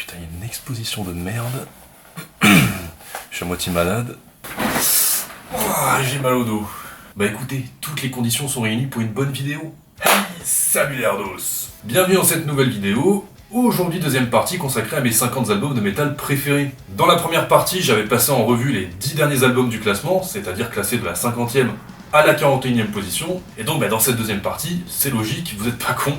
putain, il y a une exposition de merde. Je suis à moitié malade. J'ai mal au dos. Bah écoutez, toutes les conditions sont réunies pour une bonne vidéo. Hey, salut les Ardos. Bienvenue dans cette nouvelle vidéo. Aujourd'hui, deuxième partie consacrée à mes 50 albums de métal préférés. Dans la première partie, j'avais passé en revue les 10 derniers albums du classement, c'est-à-dire classés de la 50e à la 41e position. Et donc dans cette deuxième partie, c'est logique, vous êtes pas cons.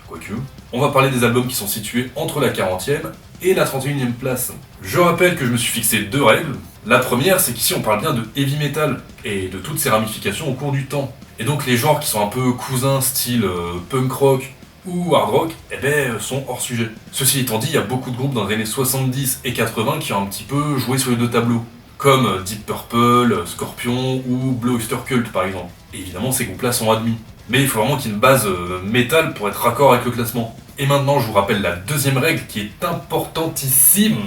Quoique, on va parler des albums qui sont situés entre la 40e et la 31e place. Je rappelle que je me suis fixé deux règles. La première, c'est qu'ici on parle bien de heavy metal, et de toutes ses ramifications au cours du temps. Et donc les genres qui sont un peu cousins, style punk rock ou hard rock, sont hors sujet. Ceci étant dit, il y a beaucoup de groupes dans les années 70 et 80 qui ont un petit peu joué sur les deux tableaux, comme Deep Purple, Scorpion ou Blue Oyster Cult par exemple. Et évidemment, ces groupes-là sont admis. Mais il faut vraiment qu'il y ait une base métal pour être raccord avec le classement. Et maintenant, je vous rappelle la deuxième règle qui est importantissime.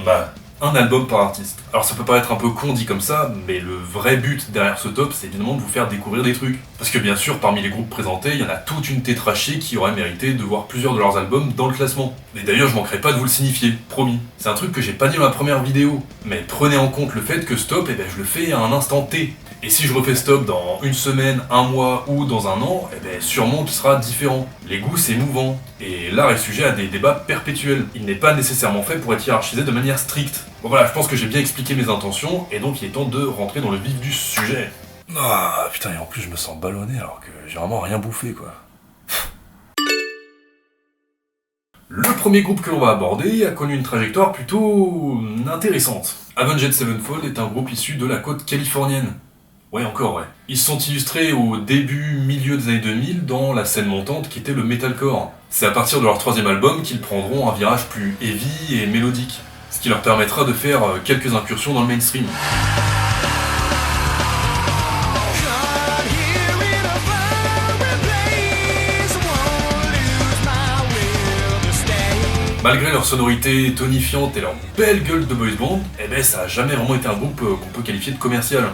Un album par artiste. Alors ça peut paraître un peu con dit comme ça, mais le vrai but derrière ce top, c'est évidemment de vous faire découvrir des trucs. Parce que bien sûr, parmi les groupes présentés, il y en a toute une tétrachée qui aurait mérité de voir plusieurs de leurs albums dans le classement. Et d'ailleurs, je manquerai pas de vous le signifier, promis. C'est un truc que j'ai pas dit dans la première vidéo, mais prenez en compte le fait que ce top, je le fais à un instant T. Et si je refais ce top dans une semaine, un mois ou dans un an, sûrement qu'il sera différent. Les goûts, c'est mouvant. Et l'art est sujet à des débats perpétuels. Il n'est pas nécessairement fait pour être hiérarchisé de manière stricte. Bon voilà, je pense que j'ai bien expliqué mes intentions, et donc il est temps de rentrer dans le vif du sujet. Ah putain, et en plus je me sens ballonné alors que j'ai vraiment rien bouffé quoi. Le premier groupe que l'on va aborder a connu une trajectoire plutôt intéressante. Avenged Sevenfold est un groupe issu de la côte californienne. Ouais, encore, ouais. Ils se sont illustrés au début, milieu des années 2000 dans la scène montante qui était le metalcore. C'est à partir de leur troisième album qu'ils prendront un virage plus heavy et mélodique, ce qui leur permettra de faire quelques incursions dans le mainstream. Malgré leur sonorité tonifiante et leur belle gueule de boys band, ça a jamais vraiment été un groupe qu'on peut qualifier de commercial.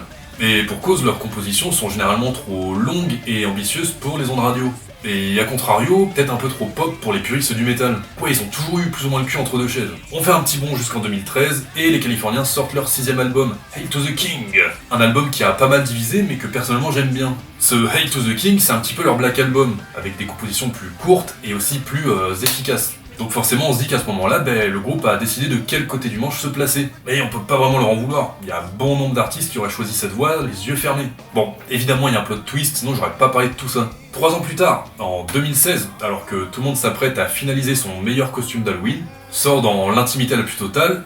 Et pour cause, leurs compositions sont généralement trop longues et ambitieuses pour les ondes radio. Et à contrario, peut-être un peu trop pop pour les puristes du métal. Ouais, ils ont toujours eu plus ou moins le cul entre deux chaises. On fait un petit bond jusqu'en 2013, et les Californiens sortent leur 6ème album, Hail to the King. Un album qui a pas mal divisé, mais que personnellement j'aime bien. Ce Hail to the King, c'est un petit peu leur Black Album, avec des compositions plus courtes et aussi plus efficaces. Donc forcément on se dit qu'à ce moment-là, le groupe a décidé de quel côté du manche se placer. Mais on peut pas vraiment leur en vouloir. Il y a un bon nombre d'artistes qui auraient choisi cette voie les yeux fermés. Bon, évidemment il y a un plot twist, sinon j'aurais pas parlé de tout ça. 3 ans plus tard, en 2016, alors que tout le monde s'apprête à finaliser son meilleur costume d'Halloween, sort dans l'intimité la plus totale,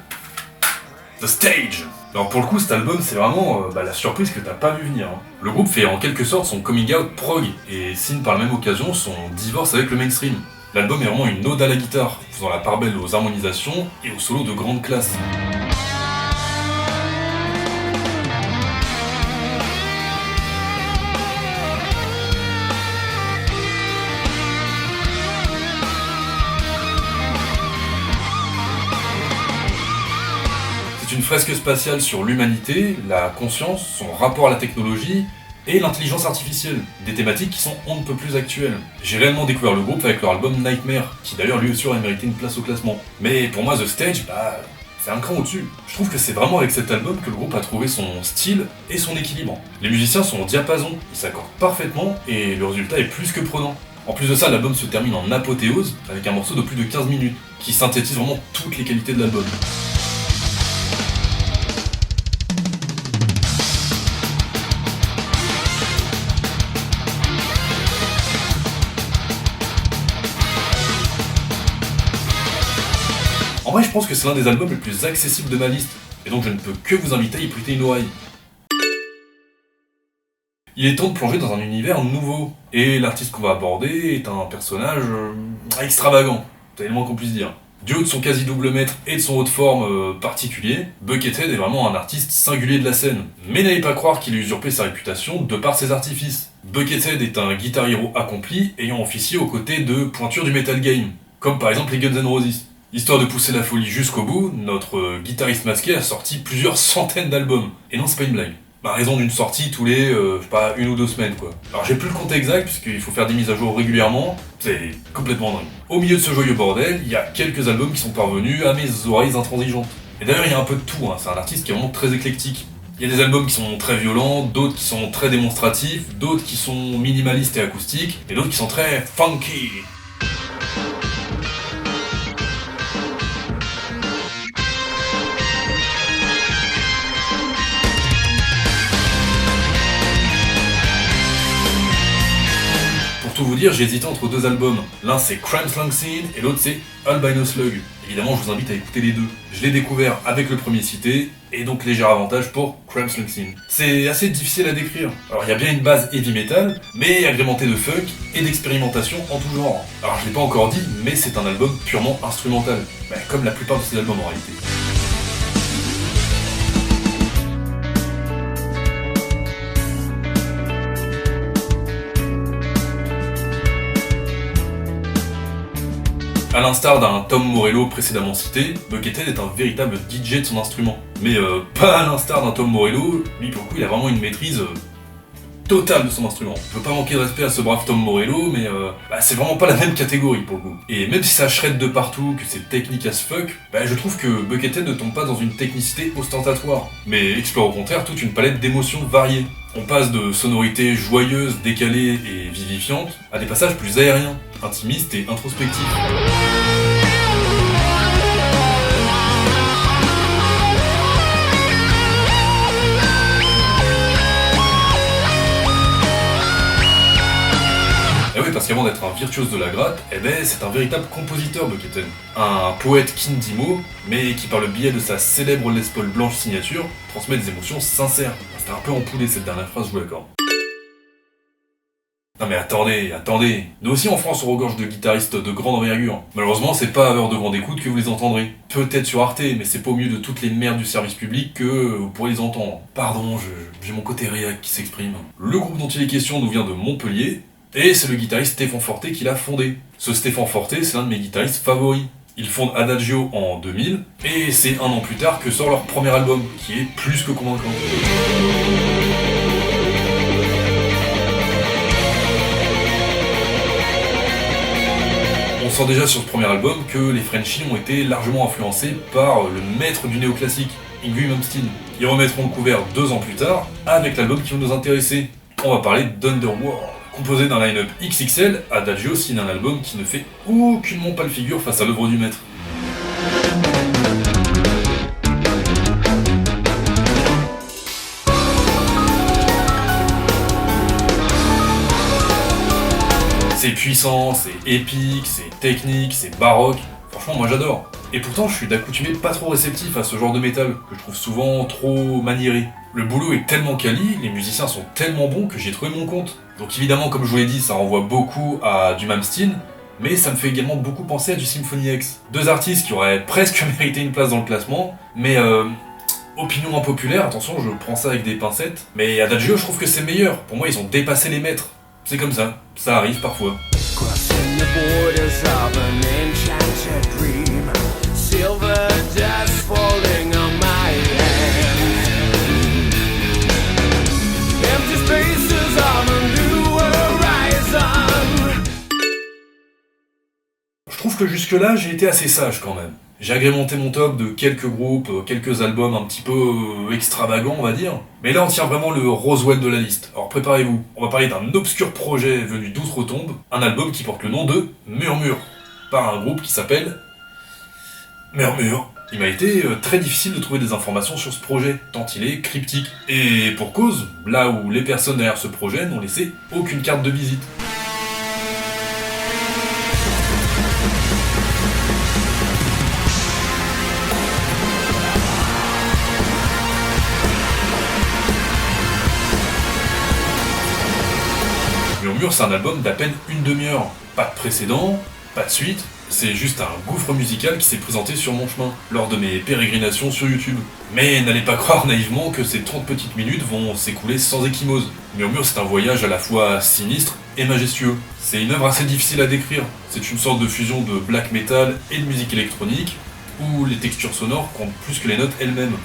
The Stage. Alors pour le coup cet album c'est vraiment la surprise que t'as pas vu venir. Le groupe fait en quelque sorte son coming out prog, et signe par la même occasion son divorce avec le mainstream. L'album est vraiment une ode à la guitare, faisant la part belle aux harmonisations et aux solos de grande classe. C'est une fresque spatiale sur l'humanité, la conscience, son rapport à la technologie et l'intelligence artificielle, des thématiques qui sont on ne peut plus actuelles. J'ai réellement découvert le groupe avec leur album Nightmare, qui d'ailleurs lui aussi aurait mérité une place au classement. Mais pour moi The Stage, c'est un cran au-dessus. Je trouve que c'est vraiment avec cet album que le groupe a trouvé son style et son équilibre. Les musiciens sont au diapason, ils s'accordent parfaitement et le résultat est plus que prenant. En plus de ça, l'album se termine en apothéose avec un morceau de plus de 15 minutes, qui synthétise vraiment toutes les qualités de l'album. En vrai, je pense que c'est l'un des albums les plus accessibles de ma liste, et donc je ne peux que vous inviter à y prêter une oreille. Il est temps de plonger dans un univers nouveau, et l'artiste qu'on va aborder est un personnage extravagant, c'est le moins qu'on puisse dire. Du haut de son quasi-double mètre et de son haut de forme particulier, Buckethead est vraiment un artiste singulier de la scène. Mais n'allez pas croire qu'il a usurpé sa réputation de par ses artifices. Buckethead est un guitar hero accompli ayant officié aux côtés de pointures du metal game, comme par exemple les Guns N' Roses. Histoire de pousser la folie jusqu'au bout, notre guitariste masqué a sorti plusieurs centaines d'albums. Et non, c'est pas une blague. à raison d'une sortie tous les, je sais pas, 1 ou 2 semaines quoi. Alors j'ai plus le compte exact, puisqu'il faut faire des mises à jour régulièrement, c'est complètement dingue. Au milieu de ce joyeux bordel, il y a quelques albums qui sont parvenus à mes oreilles intransigeantes. Et d'ailleurs il y a un peu de tout, hein. C'est un artiste qui est vraiment très éclectique. Il y a des albums qui sont très violents, d'autres qui sont très démonstratifs, d'autres qui sont minimalistes et acoustiques, et d'autres qui sont très funky. Pour tout vous dire, j'ai hésité entre 2 albums. L'un c'est Crime Slang Scene et l'autre c'est Albino Slug. Évidemment, je vous invite à écouter les deux. Je l'ai découvert avec le premier cité, et donc léger avantage pour Crime Slang Scene. C'est assez difficile à décrire. Alors il y a bien une base heavy metal, mais agrémentée de funk et d'expérimentation en tout genre. Alors je l'ai pas encore dit, mais c'est un album purement instrumental. Comme la plupart de ces albums en réalité. A l'instar d'un Tom Morello précédemment cité, Buckethead est un véritable DJ de son instrument. Mais pas à l'instar d'un Tom Morello, lui pour le coup il a vraiment une maîtrise totale de son instrument. Je veux pas manquer de respect à ce brave Tom Morello, mais c'est vraiment pas la même catégorie pour le coup. Et même si ça shred de partout, que c'est technique as fuck, je trouve que Buckethead ne tombe pas dans une technicité ostentatoire, mais explore au contraire toute une palette d'émotions variées. On passe de sonorités joyeuses, décalées et vivifiantes, à des passages plus aériens, intimistes et introspectifs. Et oui, parce qu'avant d'être un virtuose de la gratte, c'est un véritable compositeur Buckethead. Un poète Kindimo, mais qui par le biais de sa célèbre Les Paul blanche signature, transmet des émotions sincères. C'était un peu empoulé cette dernière phrase, je vous l'accorde. Non mais attendez. Nous aussi en France on regorge de guitaristes de grande envergure. Malheureusement c'est pas à heure de grande écoute que vous les entendrez. Peut-être sur Arte, mais c'est pas au milieu de toutes les merdes du service public que vous pourrez les entendre. Pardon, j'ai mon côté réac qui s'exprime. Le groupe dont il est question nous vient de Montpellier, et c'est le guitariste Stéphane Forté qui l'a fondé. Ce Stéphane Forté, c'est l'un de mes guitaristes favoris. Ils fondent Adagio en 2000, et c'est 1 an plus tard que sort leur premier album, qui est plus que convaincant. On sent déjà sur ce premier album que les Frenchies ont été largement influencés par le maître du néoclassique, Yngwie Malmsteen. Ils remettront le couvert 2 ans plus tard, avec l'album qui va nous intéresser. On va parler d'Underworld. Composé d'un line-up XXL, Adagio signe un album qui ne fait aucunement pas le figure face à l'œuvre du maître. C'est puissant, c'est épique, c'est technique, c'est baroque. Franchement, moi j'adore. Et pourtant, je suis d'accoutumé pas trop réceptif à ce genre de métal, que je trouve souvent trop maniéré. Le boulot est tellement quali, les musiciens sont tellement bons que j'ai trouvé mon compte. Donc évidemment, comme je vous l'ai dit, ça renvoie beaucoup à du Malmsteen, mais ça me fait également beaucoup penser à du Symphony X. 2 artistes qui auraient presque mérité une place dans le classement, mais opinion impopulaire, attention, je prends ça avec des pincettes, mais Adagio, je trouve que c'est meilleur. Pour moi, ils ont dépassé les maîtres. C'est comme ça arrive parfois. Crossing the borders of an enchanted dream, silver dust falling on my hand. Empty spaces of a new horizon. Je trouve que jusque-là, j'ai été assez sage quand même. J'ai agrémenté mon top de quelques groupes, quelques albums un petit peu extravagants, on va dire. Mais là, on tient vraiment le Roswell de la liste. Alors préparez-vous, on va parler d'un obscur projet venu d'outre-tombe, un album qui porte le nom de Murmure, par un groupe qui s'appelle Murmure. Il m'a été très difficile de trouver des informations sur ce projet, tant il est cryptique. Et pour cause, là où les personnes derrière ce projet n'ont laissé aucune carte de visite. Murmure, c'est un album d'à peine une demi-heure. Pas de précédent, pas de suite, c'est juste un gouffre musical qui s'est présenté sur mon chemin, lors de mes pérégrinations sur YouTube. Mais n'allez pas croire naïvement que ces 30 petites minutes vont s'écouler sans échymose. Murmure, c'est un voyage à la fois sinistre et majestueux. C'est une œuvre assez difficile à décrire. C'est une sorte de fusion de black metal et de musique électronique, où les textures sonores comptent plus que les notes elles-mêmes.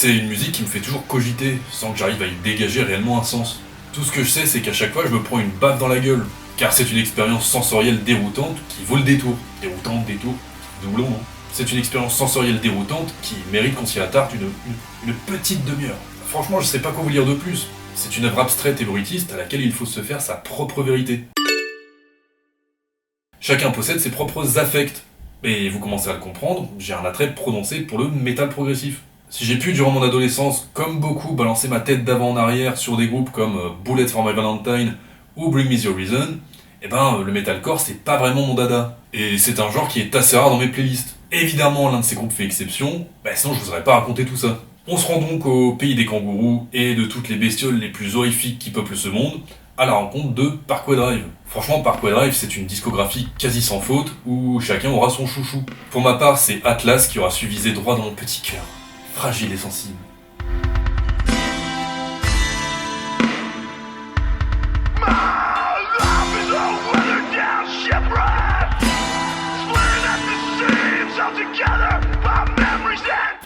C'est une musique qui me fait toujours cogiter, sans que j'arrive à y dégager réellement un sens. Tout ce que je sais, c'est qu'à chaque fois, je me prends une baffe dans la gueule, car c'est une expérience sensorielle déroutante qui vaut le détour. Déroutante, détour, doublon, hein. C'est une expérience sensorielle déroutante qui mérite qu'on s'y attarde une petite demi-heure. Franchement, je sais pas quoi vous dire de plus. C'est une œuvre abstraite et brutiste à laquelle il faut se faire sa propre vérité. Chacun possède ses propres affects. Et vous commencez à le comprendre, j'ai un attrait prononcé pour le métal progressif. Si j'ai pu, durant mon adolescence, comme beaucoup, balancer ma tête d'avant en arrière sur des groupes comme Bullet for My Valentine ou Bring Me The Horizon, le metalcore c'est pas vraiment mon dada. Et c'est un genre qui est assez rare dans mes playlists. Évidemment, l'un de ces groupes fait exception, sinon je vous aurais pas raconté tout ça. On se rend donc au pays des kangourous et de toutes les bestioles les plus horrifiques qui peuplent ce monde, à la rencontre de Parkway Drive. Franchement, Parkway Drive, c'est une discographie quasi sans faute, où chacun aura son chouchou. Pour ma part, c'est Atlas qui aura su viser droit dans mon petit cœur, fragile et sensible.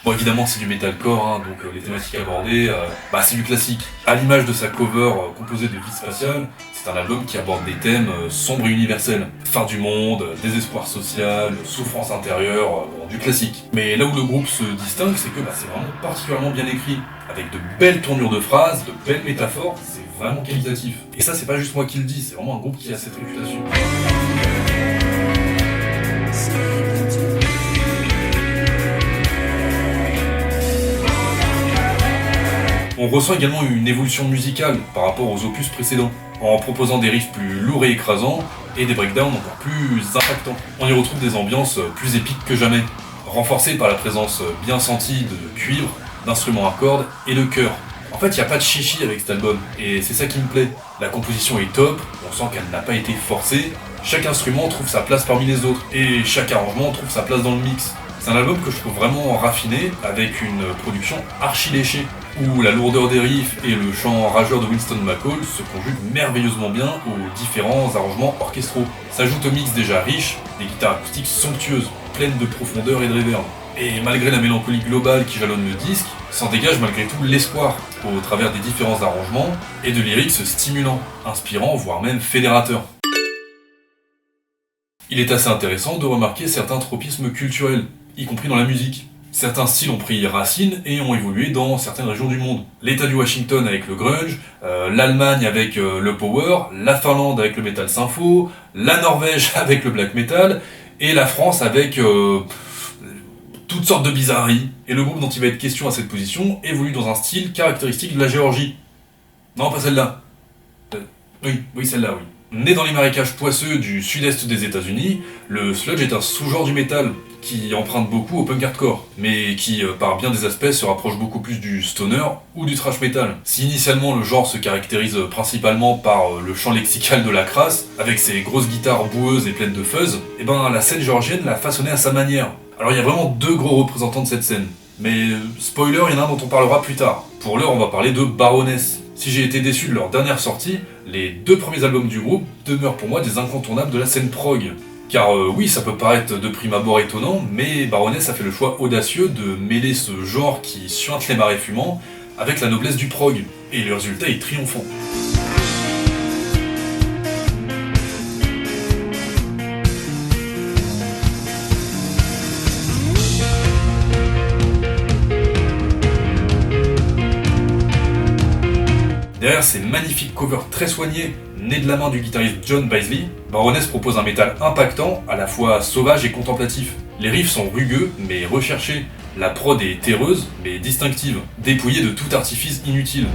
Bon, évidemment, c'est du metalcore, donc les thématiques abordées, c'est du classique. À l'image de sa cover composée de vie spatiale, c'est un album qui aborde des thèmes sombres et universels. Fin du monde, désespoir social, souffrance intérieure, du classique. Mais là où le groupe se distingue, c'est que c'est vraiment particulièrement bien écrit. Avec de belles tournures de phrases, de belles métaphores, c'est vraiment qualitatif. Et ça, c'est pas juste moi qui le dis, c'est vraiment un groupe qui a cette réputation. On ressent également une évolution musicale par rapport aux opus précédents, en proposant des riffs plus lourds et écrasants, et des breakdowns encore plus impactants. On y retrouve des ambiances plus épiques que jamais, renforcées par la présence bien sentie de cuivre, d'instruments à cordes et de chœurs. En fait, il n'y a pas de chichi avec cet album, et c'est ça qui me plaît. La composition est top, on sent qu'elle n'a pas été forcée, chaque instrument trouve sa place parmi les autres, et chaque arrangement trouve sa place dans le mix. C'est un album que je trouve vraiment raffiné, avec une production archi léchée, où la lourdeur des riffs et le chant rageur de Winston McCall se conjuguent merveilleusement bien aux différents arrangements orchestraux. S'ajoute au mix déjà riche, des guitares acoustiques somptueuses, pleines de profondeur et de reverb. Et malgré la mélancolie globale qui jalonne le disque, s'en dégage malgré tout l'espoir, au travers des différents arrangements, et de lyrics stimulants, inspirants, voire même fédérateurs. Il est assez intéressant de remarquer certains tropismes culturels, y compris dans la musique. Certains styles ont pris racine et ont évolué dans certaines régions du monde. L'État du Washington avec le grunge, l'Allemagne avec le power, la Finlande avec le metal sympho, la Norvège avec le black metal, et la France avec toutes sortes de bizarreries. Et le groupe dont il va être question à cette position évolue dans un style caractéristique de la Géorgie. Non, pas celle-là. Oui, celle-là, oui. Né dans les marécages poisseux du sud-est des États-Unis, le sludge est un sous-genre du métal qui emprunte beaucoup au punk hardcore, mais qui, par bien des aspects, se rapproche beaucoup plus du stoner ou du thrash metal. Si initialement le genre se caractérise principalement par le chant lexical de la crasse, avec ses grosses guitares boueuses et pleines de fuzz, la scène géorgienne l'a façonné à sa manière. Alors il y a vraiment deux gros représentants de cette scène, mais spoiler, il y en a un dont on parlera plus tard. Pour l'heure, on va parler de Baroness. Si j'ai été déçu de leur dernière sortie, les deux premiers albums du groupe demeurent pour moi des incontournables de la scène prog. Car oui, ça peut paraître de prime abord étonnant, mais Baroness a fait le choix audacieux de mêler ce genre qui suinte les marais fumants avec la noblesse du prog, et le résultat est triomphant. Derrière ces magnifiques covers très soignés, nés de la main du guitariste John Bisley, Baroness propose un métal impactant, à la fois sauvage et contemplatif. Les riffs sont rugueux, mais recherchés. La prod est terreuse, mais distinctive, dépouillée de tout artifice inutile.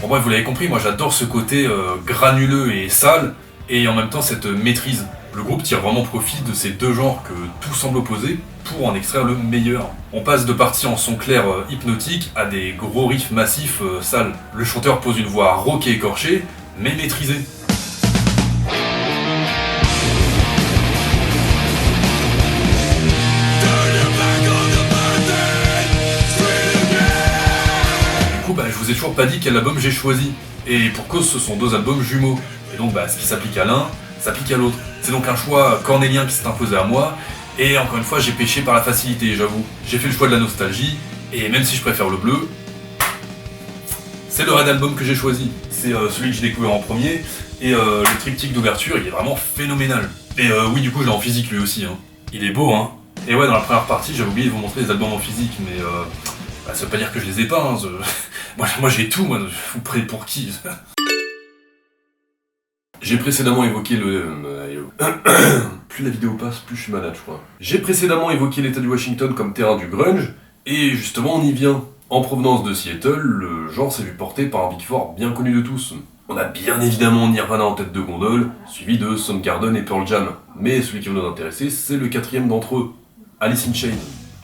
Bon bref, vous l'avez compris, moi j'adore ce côté granuleux et sale, et en même temps cette maîtrise. Le groupe tire vraiment profit de ces deux genres que tout semble opposer pour en extraire le meilleur. On passe de parties en son clair hypnotique à des gros riffs massifs sales. Le chanteur pose une voix rauque et écorchée, mais maîtrisée. Du coup, je vous ai toujours pas dit quel album j'ai choisi. Et pour cause, ce sont deux albums jumeaux. Et donc ce qui s'applique à l'un, s'applique à l'autre. C'est donc un choix cornélien qui s'est imposé à moi, et encore une fois j'ai péché par la facilité, j'avoue. J'ai fait le choix de la nostalgie, et même si je préfère le bleu, c'est le Red Album que j'ai choisi. C'est celui que j'ai découvert en premier, et le triptyque d'ouverture, il est vraiment phénoménal. Et oui, du coup, je l'ai en physique lui aussi, hein. Il est beau, hein. Et ouais, dans la première partie, j'avais oublié de vous montrer les albums en physique, mais ça veut pas dire que je les ai pas, hein. Moi j'ai tout, moi, vous prenez pour qui? J'ai précédemment évoqué plus la vidéo passe, plus je suis malade, je crois. J'ai précédemment évoqué l'état du Washington comme terrain du grunge, et justement on y vient. En provenance de Seattle, le genre s'est vu porté par un Big Four bien connu de tous. On a bien évidemment Nirvana en tête de gondole, suivi de Soundgarden et Pearl Jam. Mais celui qui va nous intéresser, c'est le quatrième d'entre eux, Alice in Chains.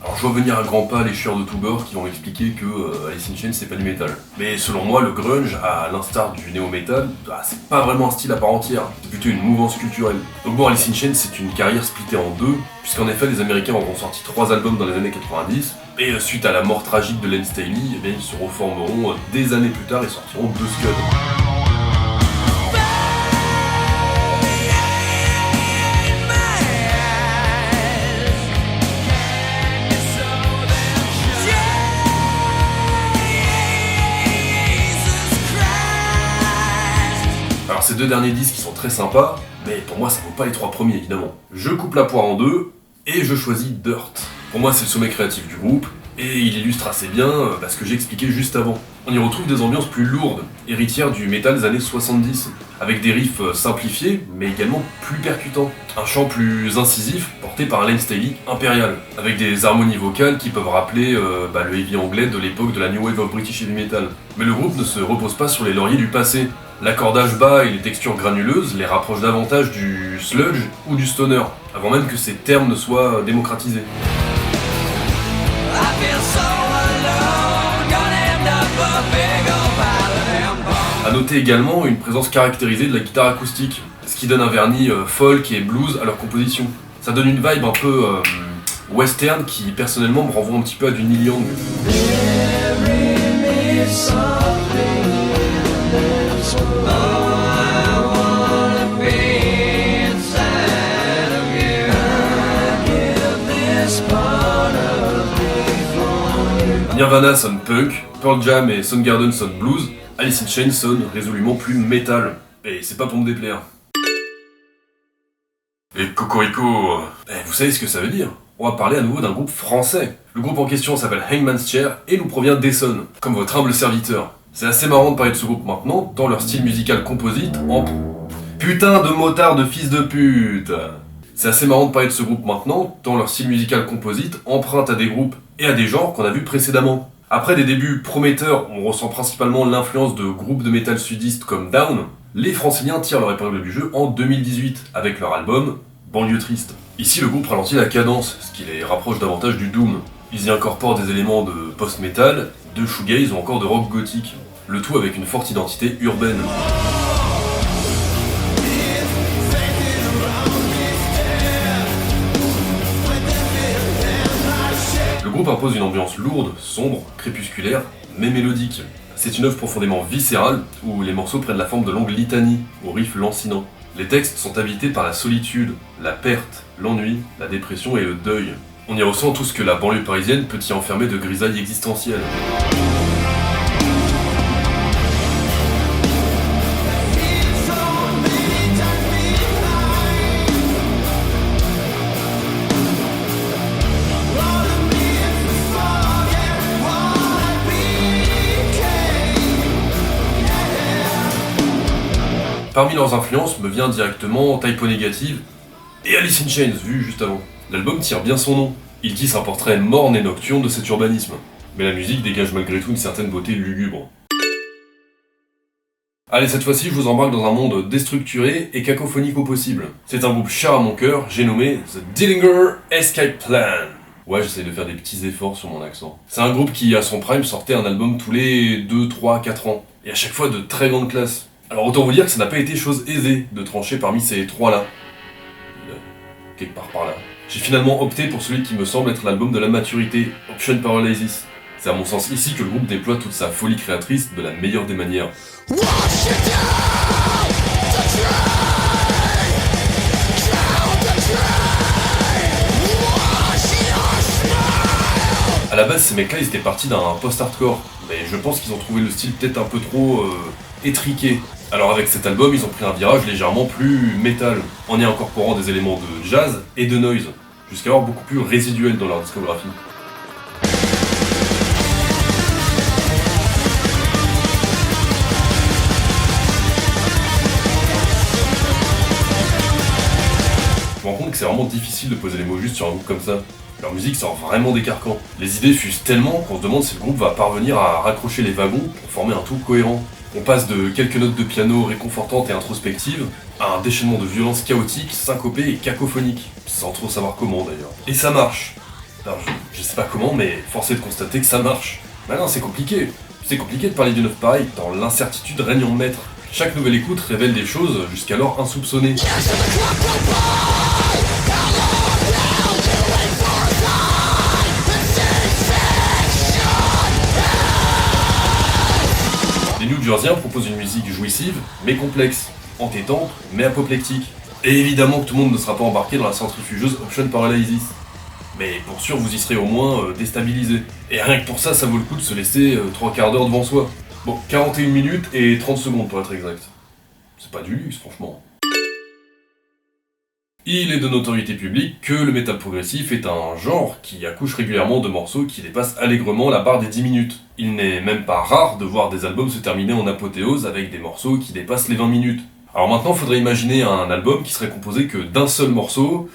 Alors je vois venir à grands pas les chieurs de tous bords qui vont expliquer que Alice in Chains c'est pas du métal. Mais selon moi, le grunge, à l'instar du néo-metal, c'est pas vraiment un style à part entière, c'est plutôt une mouvance culturelle. Donc bon, Alice in Chains c'est une carrière splittée en deux, puisqu'en effet les Américains auront sorti 3 albums dans les années 90, et suite à la mort tragique de Len Staley, eh bien, ils se reformeront des années plus tard et sortiront 2 scuds. Alors ces 2 derniers disques qui sont très sympas, mais pour moi ça vaut pas les 3 premiers évidemment. Je coupe la poire en 2 et je choisis Dirt. Pour moi c'est le sommet créatif du groupe, et il illustre assez bien ce que j'ai expliqué juste avant. On y retrouve des ambiances plus lourdes, héritières du métal des années 70, avec des riffs simplifiés, mais également plus percutants. Un chant plus incisif, porté par un Len Staley impérial, avec des harmonies vocales qui peuvent rappeler le heavy anglais de l'époque de la New Wave of British Heavy Metal. Mais le groupe ne se repose pas sur les lauriers du passé. L'accordage bas et les textures granuleuses les rapprochent davantage du sludge ou du stoner, avant même que ces termes ne soient démocratisés. A noter également une présence caractérisée de la guitare acoustique, ce qui donne un vernis folk et blues à leur composition. Ça donne une vibe un peu western qui personnellement me renvoie un petit peu à du Neil Young. Nirvana sonne punk, Pearl Jam et Soundgarden sonne blues, Alice in Chains sonne résolument plus metal. Et c'est pas pour me déplaire. Et Cocorico, vous savez ce que ça veut dire? On va parler à nouveau d'un groupe français. Le groupe en question s'appelle Hangman's Chair et nous provient d'Essonne, comme votre humble serviteur. C'est assez marrant de parler de ce groupe maintenant, tant leur style musical composite en... Putain de motard de fils de pute! C'est assez marrant de parler de ce groupe maintenant, tant leur style musical composite emprunte à des groupes et à des genres qu'on a vus précédemment. Après des débuts prometteurs, on ressent principalement l'influence de groupes de métal sudistes comme Down. Les Franciliens tirent leur épingle du jeu en 2018 avec leur album Banlieue Triste. Ici, le groupe ralentit la cadence, ce qui les rapproche davantage du doom. Ils y incorporent des éléments de post-metal, de shoegaze ou encore de rock gothique. Le tout avec une forte identité urbaine. Le groupe impose une ambiance lourde, sombre, crépusculaire, mais mélodique. C'est une œuvre profondément viscérale, où les morceaux prennent la forme de longues litanies, aux riffs lancinants. Les textes sont habités par la solitude, la perte, l'ennui, la dépression et le deuil. On y ressent tout ce que la banlieue parisienne peut y enfermer de grisailles existentielles. Parmi leurs influences me vient directement Type O Negative et Alice in Chains, vu juste avant. L'album tire bien son nom. Il tisse un portrait morne et nocturne de cet urbanisme. Mais la musique dégage malgré tout une certaine beauté lugubre. Allez, cette fois-ci, je vous embarque dans un monde déstructuré et cacophonique au possible. C'est un groupe cher à mon cœur, j'ai nommé The Dillinger Escape Plan. Ouais, j'essaie de faire des petits efforts sur mon accent. C'est un groupe qui, à son prime, sortait un album tous les 2, 3, 4 ans. Et à chaque fois de très grande classe. Alors autant vous dire que ça n'a pas été chose aisée de trancher parmi ces 3-là. Quelque part par là. J'ai finalement opté pour celui qui me semble être l'album de la maturité, Option Paralysis. C'est à mon sens ici que le groupe déploie toute sa folie créatrice de la meilleure des manières. A la base, ces mecs-là, ils étaient partis d'un post-hardcore, mais je pense qu'ils ont trouvé le style peut-être un peu trop étriqué. Alors avec cet album, ils ont pris un virage légèrement plus métal, en y incorporant des éléments de jazz et de noise, jusqu'alors beaucoup plus résiduels dans leur discographie. Je me rends compte que c'est vraiment difficile de poser les mots justes sur un groupe comme ça. Leur musique sort vraiment des carcans. Les idées fusent tellement qu'on se demande si le groupe va parvenir à raccrocher les wagons pour former un tout cohérent. On passe de quelques notes de piano réconfortantes et introspectives à un déchaînement de violence chaotique, syncopée et cacophonique, sans trop savoir comment d'ailleurs. Et ça marche. Alors, je sais pas comment, mais force est de constater que ça marche. Mais non, c'est compliqué. C'est compliqué de parler d'une œuvre pareille, tant l'incertitude règne en maître. Chaque nouvelle écoute révèle des choses jusqu'alors insoupçonnées. Les New-Jerseyens proposent une musique jouissive, mais complexe, entêtante, mais apoplectique. Et évidemment que tout le monde ne sera pas embarqué dans la centrifugeuse Option Paralysis. Mais pour sûr, vous y serez au moins déstabilisé. Et rien que pour ça, ça vaut le coup de se laisser 3 quarts d'heure devant soi. Bon, 41 minutes et 30 secondes pour être exact. C'est pas du luxe, franchement. Il est de notoriété publique que le métal progressif est un genre qui accouche régulièrement de morceaux qui dépassent allègrement la barre des 10 minutes. Il n'est même pas rare de voir des albums se terminer en apothéose avec des morceaux qui dépassent les 20 minutes. Alors maintenant, il faudrait imaginer un album qui serait composé que d'un seul morceau,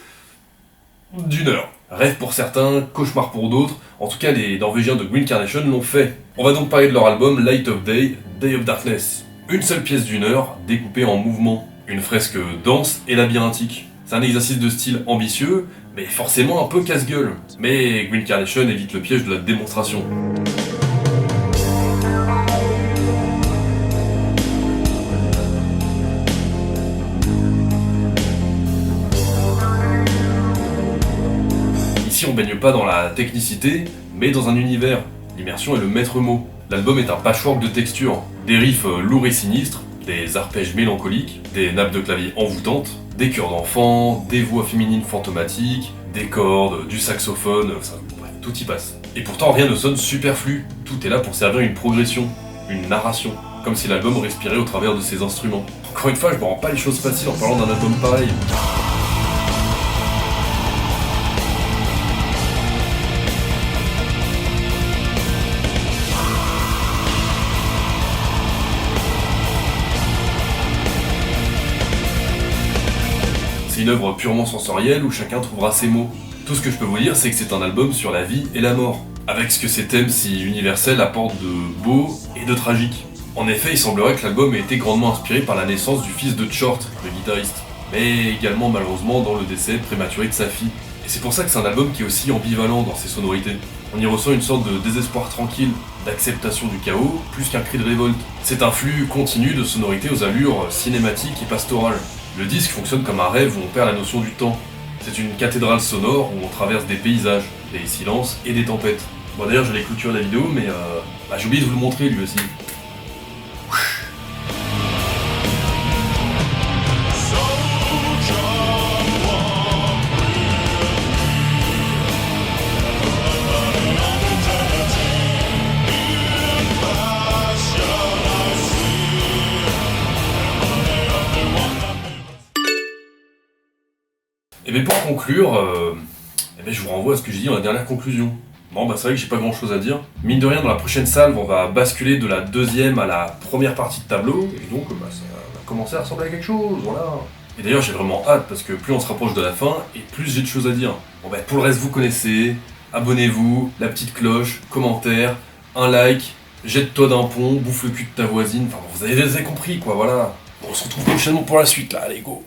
d'1 heure. Rêve pour certains, cauchemar pour d'autres, en tout cas les Norvégiens de Green Carnation l'ont fait. On va donc parler de leur album Light of Day, Day of Darkness. Une seule pièce d'1 heure, découpée en mouvements. Une fresque dense et labyrinthique. C'est un exercice de style ambitieux, mais forcément un peu casse-gueule. Mais Green Carnation évite le piège de la démonstration. Ici on baigne pas dans la technicité, mais dans un univers. L'immersion est le maître mot. L'album est un patchwork de textures, des riffs lourds et sinistres, des arpèges mélancoliques, des nappes de clavier envoûtantes, des chœurs d'enfants, des voix féminines fantomatiques, des cordes, du saxophone, ça, bref, tout y passe. Et pourtant rien ne sonne superflu, tout est là pour servir une progression, une narration, comme si l'album respirait au travers de ses instruments. Encore une fois, je me rends pas les choses faciles en parlant d'un album pareil. C'est une œuvre purement sensorielle où chacun trouvera ses mots. Tout ce que je peux vous dire, c'est que c'est un album sur la vie et la mort, avec ce que ces thèmes si universels apportent de beau et de tragique. En effet, il semblerait que l'album ait été grandement inspiré par la naissance du fils de Tchort, le guitariste, mais également malheureusement dans le décès prématuré de sa fille. Et c'est pour ça que c'est un album qui est aussi ambivalent dans ses sonorités. On y ressent une sorte de désespoir tranquille, d'acceptation du chaos, plus qu'un cri de révolte. C'est un flux continu de sonorités aux allures cinématiques et pastorales. Le disque fonctionne comme un rêve où on perd la notion du temps. C'est une cathédrale sonore où on traverse des paysages, des silences et des tempêtes. Bon d'ailleurs j'allais clôturer la vidéo mais j'ai oublié de vous le montrer lui aussi. Et bien pour conclure, je vous renvoie à ce que j'ai dit dans la dernière conclusion. Bon c'est vrai que j'ai pas grand chose à dire. Mine de rien, dans la prochaine salve, on va basculer de la deuxième à la première partie de tableau, et donc ça va commencer à ressembler à quelque chose, voilà. Et d'ailleurs j'ai vraiment hâte, parce que plus on se rapproche de la fin, et plus j'ai de choses à dire. Bon pour le reste vous connaissez, abonnez-vous, la petite cloche, commentaire, un like, jette-toi d'un pont, bouffe le cul de ta voisine, enfin vous avez compris quoi, voilà. Bon, on se retrouve prochainement pour la suite là, allez go.